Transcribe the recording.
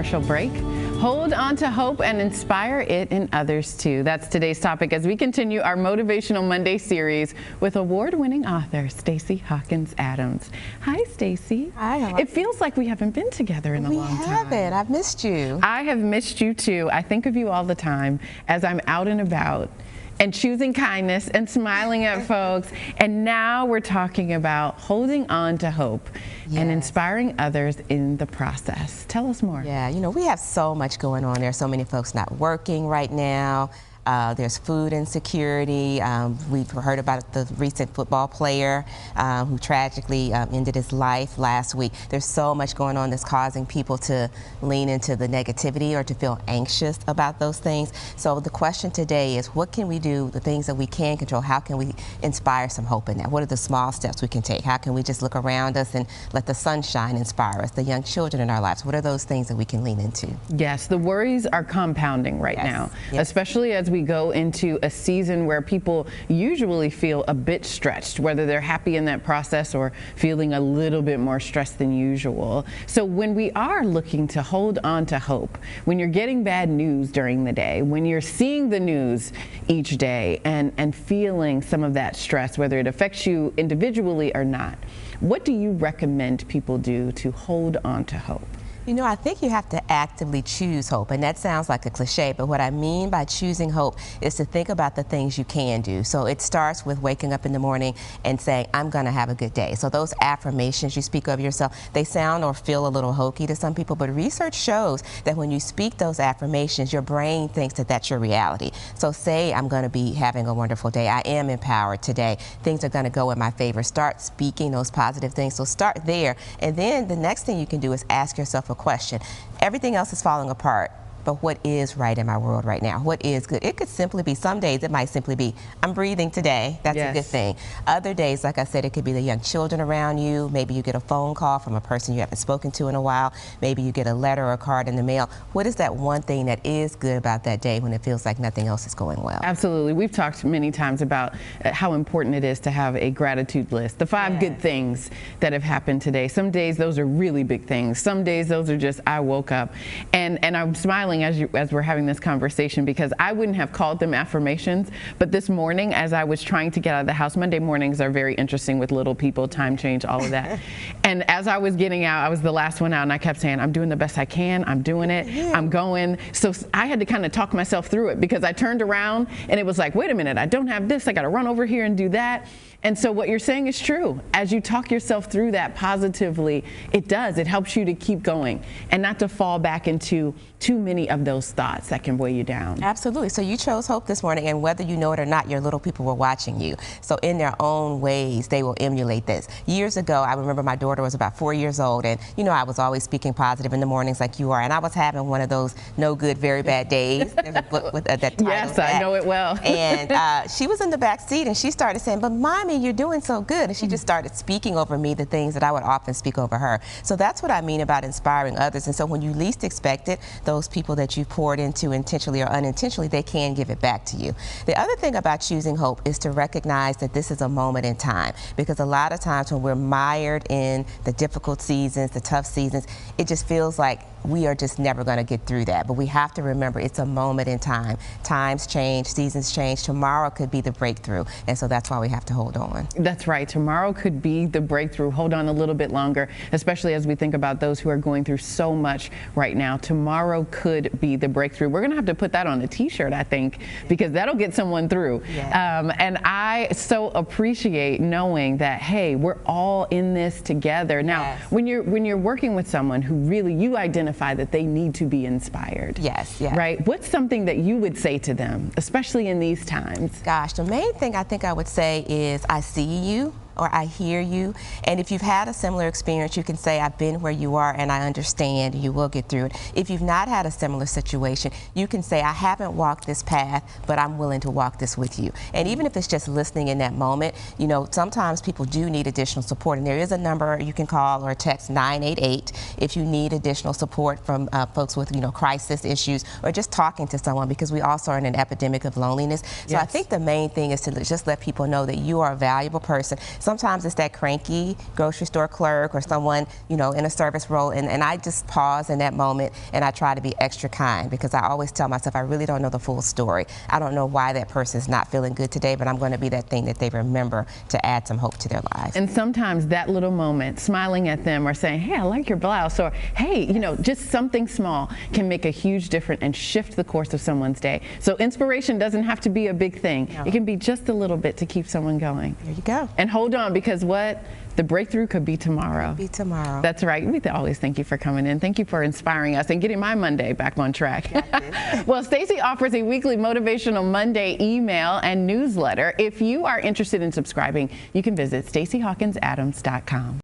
commercial break. Hold on to hope and inspire it in others too. That's today's topic as we continue our Motivational Monday series with award-winning author Stacy Hawkins Adams. Hi, Stacy. Hi. It feels like we haven't been together in a long time. We haven't. I've missed you. I have missed you too. I think of you all the time as I'm out and about and choosing kindness and smiling at folks. And now we're talking about holding on to hope and inspiring others in the process. Tell us more. Yeah, you know, we have so much going on. There are so many folks not working right now. There's food insecurity. We've heard about the recent football player who tragically ended his life last week. There's so much going on that's causing people to lean into the negativity or to feel anxious about those things. So the question today is, what can we do, the things that we can control? How can we inspire some hope in that? What are the small steps we can take? How can we just look around us and let the sunshine inspire us, the young children in our lives? What are those things that we can lean into? Yes, the worries are compounding right now, especially as we go into a season where people usually feel a bit stretched, whether they're happy in that process or feeling a little bit more stressed than usual. So when we are looking to hold on to hope, when you're getting bad news during the day, when you're seeing the news each day and feeling some of that stress, whether it affects you individually or not, what do you recommend people do to hold on to hope? You know, I think you have to actively choose hope, and that sounds like a cliche, but what I mean by choosing hope is to think about the things you can do. So it starts with waking up in the morning and saying, I'm going to have a good day. So those affirmations you speak of yourself, they sound or feel a little hokey to some people, but research shows that when you speak those affirmations, your brain thinks that that's your reality. So say, I'm going to be having a wonderful day. I am empowered today. Things are going to go in my favor. Start speaking those positive things. So start there, and then the next thing you can do is ask yourself a question. Everything else is falling apart, but what is right in my world right now? What is good? It could simply be, some days it might simply be, I'm breathing today. That's a good thing. Other days, like I said, it could be the young children around you. Maybe you get a phone call from a person you haven't spoken to in a while. Maybe you get a letter or a card in the mail. What is that one thing that is good about that day when it feels like nothing else is going well? Absolutely. We've talked many times about how important it is to have a gratitude list. The 5 good things that have happened today. Some days those are really big things. Some days those are just, I woke up. And I'm smiling as we're having this conversation, because I wouldn't have called them affirmations, but this morning as I was trying to get out of the house, Monday mornings are very interesting with little people, time change, all of that. And as I was getting out, I was the last one out, and I kept saying, I'm doing the best I can, I'm doing it, I'm going. So I had to kind of talk myself through it, because I turned around and it was like, wait a minute, I don't have this, I got to run over here and do that. And so what you're saying is true. As you talk yourself through that positively, it helps you to keep going and not to fall back into too many of those thoughts that can weigh you down. Absolutely. So you chose hope this morning, and whether you know it or not, your little people were watching you. So in their own ways, they will emulate this. Years ago, I remember my daughter was about 4 years old, and you know, I was always speaking positive in the mornings like you are, and I was having one of those no good, very bad days. There's a book with that title. Yes, I know it well. And she was in the back seat, and she started saying, but Mommy, you're doing so good. And she just started speaking over me the things that I would often speak over her. So that's what I mean about inspiring others. And so when you least expect it, those people that you poured into intentionally or unintentionally, they can give it back to you. The other thing about choosing hope is to recognize that this is a moment in time, because a lot of times when we're mired in the difficult seasons, the tough seasons, it just feels like we are just never going to get through that. But we have to remember it's a moment in time. Times change, seasons change. Tomorrow could be the breakthrough. And so that's why we have to hold on. That's right. Tomorrow could be the breakthrough. Hold on a little bit longer, especially as we think about those who are going through so much right now. Tomorrow could be the breakthrough. We're going to have to put that on a t-shirt, I think, because that'll get someone through. And I so appreciate knowing that, hey, we're all in this together. Now, when you're working with someone who really you identify that they need to be inspired. Right? What's something that you would say to them, especially in these times? Gosh, the main thing I think I would say is, I see you. or I hear you. And if you've had a similar experience, you can say, I've been where you are and I understand, you will get through it. If you've not had a similar situation, you can say, I haven't walked this path, but I'm willing to walk this with you. And even if it's just listening in that moment, you know, sometimes people do need additional support, and there is a number you can call or text 988 if you need additional support from folks with, you know, crisis issues, or just talking to someone, because we also are in an epidemic of loneliness. So I think the main thing is to just let people know that you are a valuable person. sometimes it's that cranky grocery store clerk or someone, you know, in a service role, and I just pause in that moment and I try to be extra kind, because I always tell myself I really don't know the full story. I don't know why that person is not feeling good today, but I'm going to be that thing that they remember to add some hope to their lives. And sometimes that little moment, smiling at them or saying, hey, I like your blouse, or hey, you know, just something small can make a huge difference and shift the course of someone's day. So inspiration doesn't have to be a big thing. No. It can be just a little bit to keep someone going. There you go. And hold on, because what? The breakthrough could be tomorrow. Could be tomorrow. That's right. We always thank you for coming in. Thank you for inspiring us and getting my Monday back on track. Well, Stacy offers a weekly Motivational Monday email and newsletter. If you are interested in subscribing, you can visit stacyhawkinsadams.com.